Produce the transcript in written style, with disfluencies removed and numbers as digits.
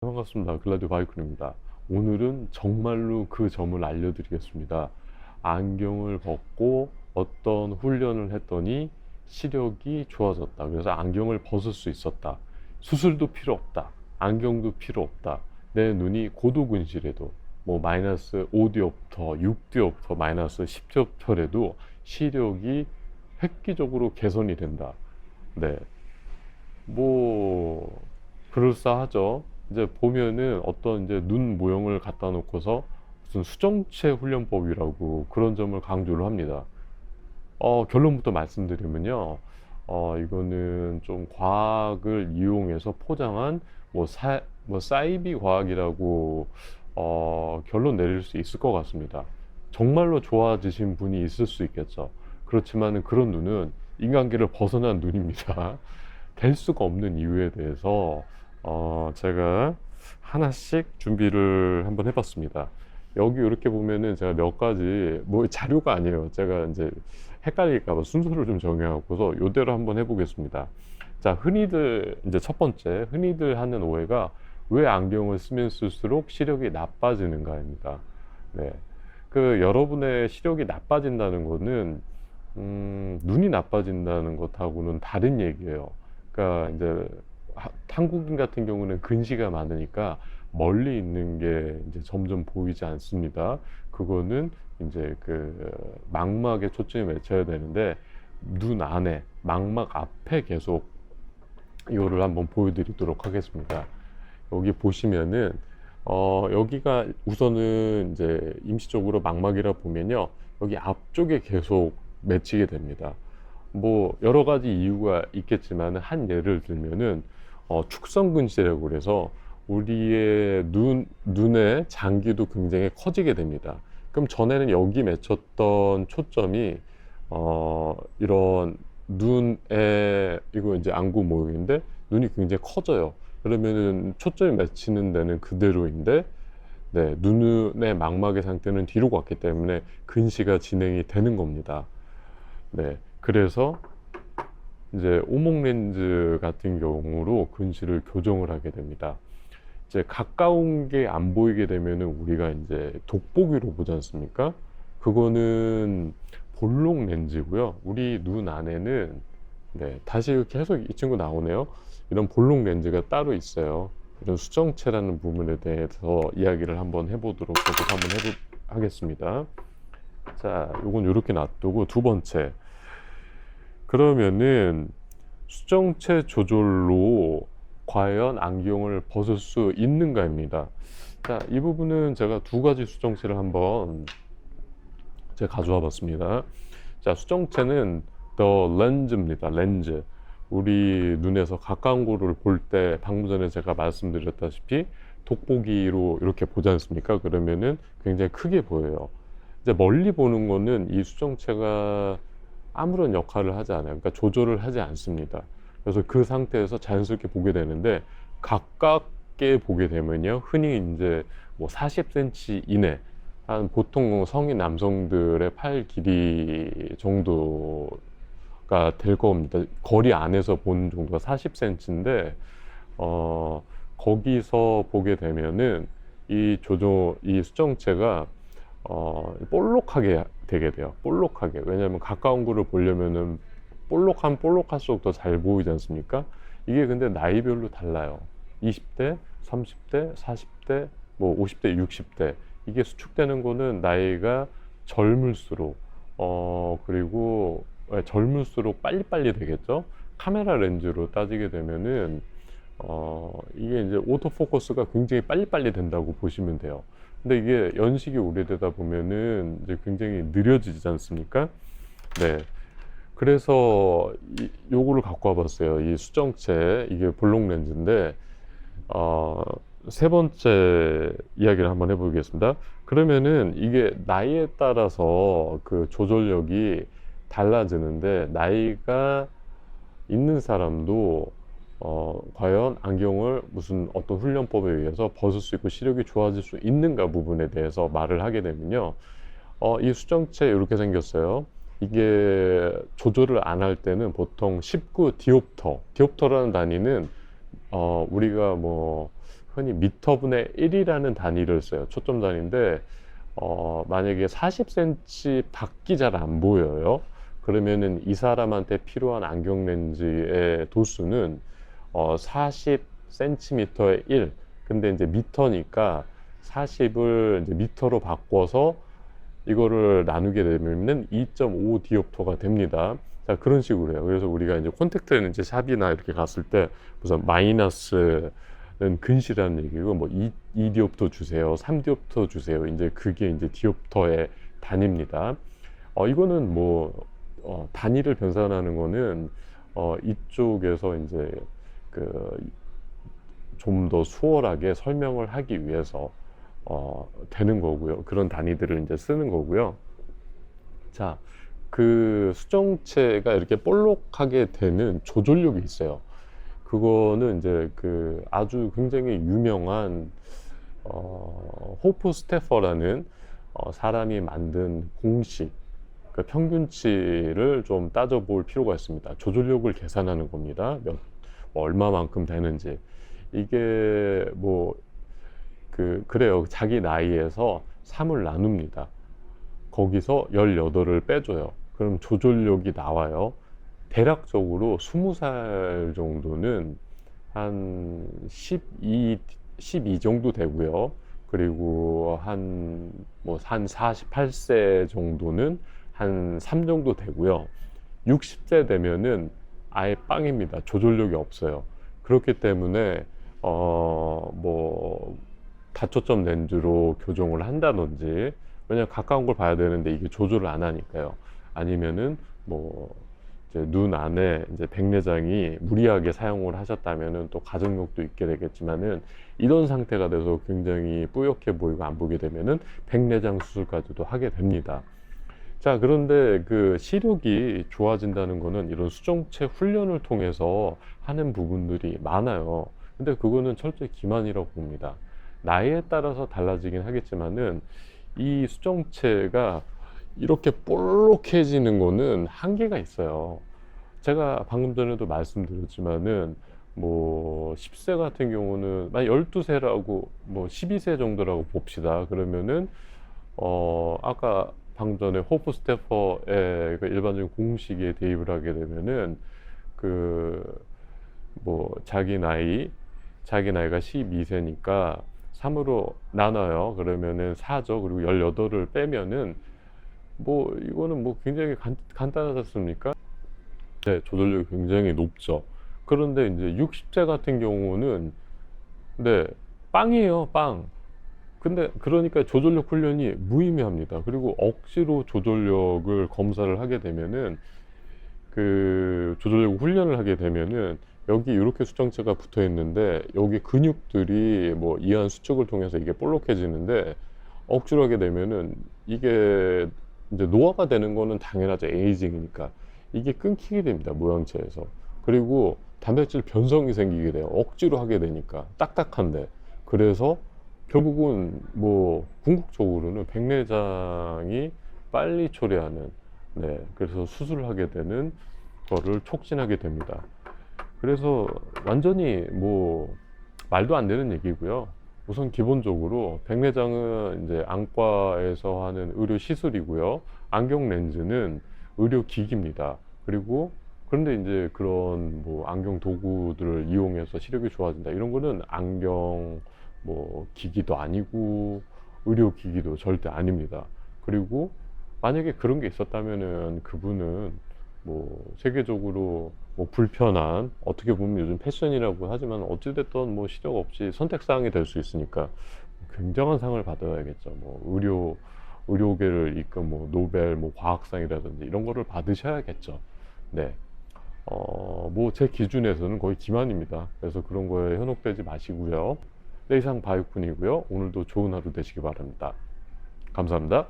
반갑습니다. 글라디오 바이크입니다. 오늘은 정말로 그 점을 알려드리겠습니다. 안경을 벗고 어떤 훈련을 했더니 시력이 좋아졌다. 그래서 안경을 벗을 수 있었다. 수술도 필요 없다. 안경도 필요 없다. 내 눈이 고도근실에도 뭐 마이너스 5디옵터, 6디옵터, 마이너스 10디옵터라도 시력이 획기적으로 개선이 된다. 네, 뭐 그럴싸하죠. 이제 보면은 어떤 이제 눈 모형을 갖다 놓고서 무슨 수정체 훈련법이라고 그런 점을 강조를 합니다. 결론부터 말씀드리면요. 이거는 좀 과학을 이용해서 포장한 뭐 사이비 과학이라고 결론 내릴 수 있을 것 같습니다. 정말로 좋아지신 분이 있을 수 있겠죠. 그렇지만 그런 눈은 인간계를 벗어난 눈입니다. 될 수가 없는 이유에 대해서 제가 하나씩 준비를 한번 해봤습니다. 여기 이렇게 보면은 제가 몇 가지 뭐 자료가 아니에요. 제가 이제 헷갈릴까 봐 순서를 좀 정해갖고서 요대로 한번 해보겠습니다. 자, 흔히들 이제 첫 번째 흔히들 하는 오해가 왜 안경을 쓰면 쓸수록 시력이 나빠지는가입니다. 네. 그 여러분의 시력이 나빠진다는 거는 눈이 나빠진다는 것하고는 다른 얘기예요. 그러니까 이제 한국인 같은 경우는 근시가 많으니까 멀리 있는 게 이제 점점 보이지 않습니다. 그거는 이제 그 망막에 초점이 맞춰야 되는데 눈 안에 망막 앞에 계속 이거를 한번 보여드리도록 하겠습니다. 여기 보시면은 여기가 우선은 이제 임시적으로 망막이라 보면요, 여기 앞쪽에 계속 맺히게 됩니다. 뭐 여러 가지 이유가 있겠지만 한 예를 들면은 축성근시라고 그래서 우리의 눈의 장기도 굉장히 커지게 됩니다. 그럼 전에는 여기 맺혔던 초점이 이런 눈에, 이거 이제 안구 모형인데 눈이 굉장히 커져요. 그러면은 초점이 맺히는 데는 그대로인데, 네, 눈의 망막의 상태는 뒤로 갔기 때문에 근시가 진행이 되는 겁니다. 네, 그래서 이제 오목 렌즈 같은 경우로 근시를 교정을 하게 됩니다. 이제 가까운 게 안 보이게 되면은 우리가 이제 돋보기로 보지 않습니까? 그거는 볼록 렌즈고요. 우리 눈 안에는, 네, 다시 계속 이 친구 나오네요. 이런 볼록 렌즈가 따로 있어요. 이런 수정체라는 부분에 대해서 이야기를 한번 해보도록 하겠습니다. 자, 요건 이렇게 놔두고 두 번째. 그러면은 수정체 조절로 과연 안경을 벗을 수 있는가입니다. 자, 이 부분은 제가 두 가지 수정체를 한번 제가 가져와 봤습니다. 자, 수정체는 더 렌즈입니다. 렌즈. 우리 눈에서 가까운 거를 볼 때 방금 전에 제가 말씀드렸다시피 돋보기로 이렇게 보지 않습니까? 그러면은 굉장히 크게 보여요. 이제 멀리 보는 거는 이 수정체가 아무런 역할을 하지 않아요. 그러니까 조절을 하지 않습니다. 그래서 그 상태에서 자연스럽게 보게 되는데, 가깝게 보게 되면요, 흔히 이제 뭐 40cm 이내, 한 보통 성인 남성들의 팔 길이 정도가 될 겁니다. 거리 안에서 보는 정도가 40cm인데 거기서 보게 되면은 이 수정체가 볼록하게 되게 돼요. 볼록하게. 왜냐하면 가까운 거를 보려면은 볼록할수록 더 잘 보이지 않습니까? 이게 근데 나이별로 달라요. 20대, 30대, 40대, 뭐 50대, 60대. 이게 수축되는 거는 나이가 젊을수록, 그리고 젊을수록 빨리빨리 되겠죠? 카메라 렌즈로 따지게 되면은, 이게 이제 오토포커스가 굉장히 빨리빨리 된다고 보시면 돼요. 근데 이게 연식이 오래되다 보면은 이제 굉장히 느려지지 않습니까? 네. 그래서 요거를 갖고 와봤어요. 이 수정체, 이게 볼록 렌즈인데, 세 번째 이야기를 한번 해보겠습니다. 그러면은 이게 나이에 따라서 그 조절력이 달라지는데, 나이가 있는 사람도 과연 안경을 무슨 어떤 훈련법에 의해서 벗을 수 있고 시력이 좋아질 수 있는가 부분에 대해서 말을 하게 되면요, 이 수정체 이렇게 생겼어요. 이게 조절을 안 할 때는 보통 19 디옵터, 디옵터라는 단위는 우리가 뭐 흔히 미터분의 1이라는 단위를 써요. 초점 단위인데 만약에 40cm 밖이 잘 안 보여요. 그러면은 이 사람한테 필요한 안경 렌즈의 도수는 40cm의 1. 근데 이제 미터니까 40을 이제 미터로 바꿔서 이거를 나누게 되면은 2.5 디옵터가 됩니다. 자, 그런 식으로 해요. 그래서 우리가 이제 콘택트 렌즈 샵이나 이렇게 갔을 때 무슨 마이너스는 근시라는 얘기고, 뭐 2 디옵터 주세요, 3 디옵터 주세요. 이제 그게 이제 디옵터의 단위입니다. 이거는 뭐 단위를 변환하는 거는 이쪽에서 이제 그 좀 더 수월하게 설명을 하기 위해서 되는 거고요. 그런 단위들을 이제 쓰는 거고요. 자, 그 수정체가 이렇게 볼록하게 되는 조절력이 있어요. 그거는 이제 그 아주 굉장히 유명한 호프 스테퍼라는 사람이 만든 공식, 그 평균치를 좀 따져볼 필요가 있습니다. 조절력을 계산하는 겁니다. 얼마만큼 되는지. 이게 뭐 그래요. 자기 나이에서 3을 나눕니다. 거기서 18을 빼줘요. 그럼 조절력이 나와요. 대략적으로 20살 정도는 한 12 정도 되고요. 그리고 한 48세 정도는 한 3 정도 되고요. 60세 되면은 아예 빵입니다. 조절력이 없어요. 그렇기 때문에 뭐 다초점 렌즈로 교정을 한다든지, 왜냐면 가까운 걸 봐야 되는데 이게 조절을 안 하니까요. 아니면은 뭐 이제 눈 안에 이제 백내장이 무리하게 사용을 하셨다면은 또 가정력도 있게 되겠지만은, 이런 상태가 돼서 굉장히 뿌옇게 보이고 안 보게 되면은 백내장 수술까지도 하게 됩니다. 자, 그런데 그 시력이 좋아진다는 거는 이런 수정체 훈련을 통해서 하는 부분들이 많아요. 근데 그거는 철저히 기만이라고 봅니다. 나이에 따라서 달라지긴 하겠지만은 이 수정체가 이렇게 볼록해지는 거는 한계가 있어요. 제가 방금 전에도 말씀드렸지만은 뭐 10세 같은 경우는 만약 12세라고 뭐 12세 정도라고 봅시다. 그러면은 아까 방금 전에 호프 스테퍼의 그 일반적인 공식에 대입을 하게 되면은 그 뭐 자기 나이가 12세니까 3으로 나눠요. 그러면은 4죠. 그리고 18을 빼면은 뭐 이거는 뭐 굉장히 간단하지 않습니까? 네, 조절력이 굉장히 높죠. 그런데 이제 60세 같은 경우는 네, 빵이에요, 빵. 근데 그러니까 조절력 훈련이 무의미합니다. 그리고 억지로 조절력을 검사를 하게 되면은, 그 조절력 훈련을 하게 되면은 여기 이렇게 수정체가 붙어 있는데 여기 근육들이 뭐 이완 수축을 통해서 이게 볼록해지는데, 억지로 하게 되면은 이게 이제 노화가 되는 거는 당연하죠. 에이징이니까. 이게 끊기게 됩니다. 모양체에서. 그리고 단백질 변성이 생기게 돼요. 억지로 하게 되니까. 딱딱한데. 그래서 결국은 뭐 궁극적으로는 백내장이 빨리 초래하는, 네, 그래서 수술을 하게 되는 거를 촉진하게 됩니다. 그래서 완전히 뭐 말도 안 되는 얘기고요. 우선 기본적으로 백내장은 이제 안과에서 하는 의료 시술이고요. 안경 렌즈는 의료 기기입니다. 그리고 그런데 이제 그런 뭐 안경 도구들을 이용해서 시력이 좋아진다, 이런 거는 안경 뭐 기기도 아니고 의료 기기도 절대 아닙니다. 그리고 만약에 그런 게 있었다면은 그분은 뭐 세계적으로 뭐 불편한, 어떻게 보면 요즘 패션이라고 하지만 어찌됐든 뭐 시력 없이 선택사항이 될 수 있으니까 굉장한 상을 받아야겠죠. 뭐 의료계를 이끈 뭐 노벨 뭐 과학상이라든지 이런 거를 받으셔야겠죠. 네. 뭐 제 기준에서는 거의 기만입니다. 그래서 그런 거에 현혹되지 마시고요. 네, 이상 바이쿤이고요. 오늘도 좋은 하루 되시기 바랍니다. 감사합니다.